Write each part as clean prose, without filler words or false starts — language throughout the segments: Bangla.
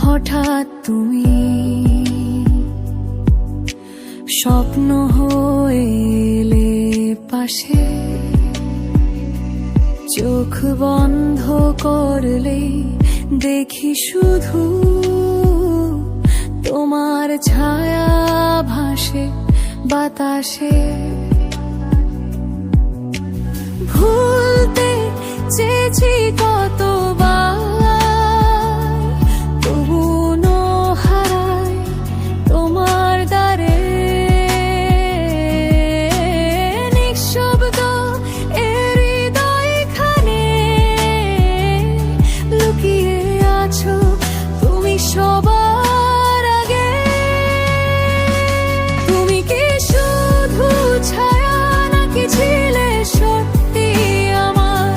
হঠাৎ তুমি স্বপ্ন হয়ে এলে পাশে, চোখ বন্ধ করলেই দেখি শুধু তোমার ছায়া ভাসে বাতাসে। ভুলতে চেয়েছি কতবার, তবুও হারাই তোমার দ্বারে। নিঃশব্দ হৃদয়খানে লুকিয়ে আছো তুমি সবার আগে। তুমি কি শুধু ছায়া নাকি ছিলে সত্যি আমার?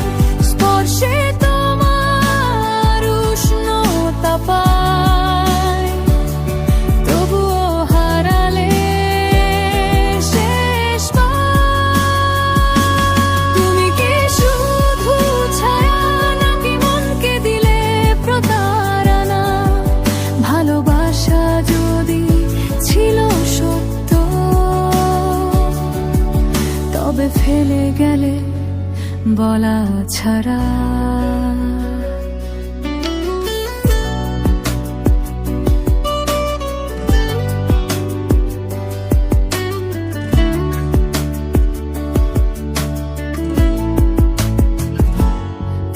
স্পর্শে তোমার উষ্ণতা পাই, তবুও হারালে শেষবার। তুমি কি শুধু ছায়া নাকি মনকে দিলে প্রতারণা? ভালোবাসা যদি ছিল সত্য, তবে ফেলে গেলে বলা ছাড়া।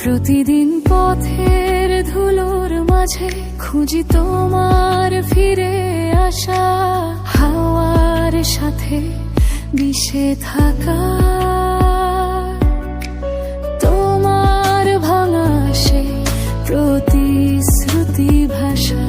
প্রতিদিন পথের ধুলোর মাঝে খুঁজি তোমার ফিরে আসা, হাওয়ার সাথে মিশে থাকা। তোমার ভাঙা সে প্রতিশ্রুতি ভাষা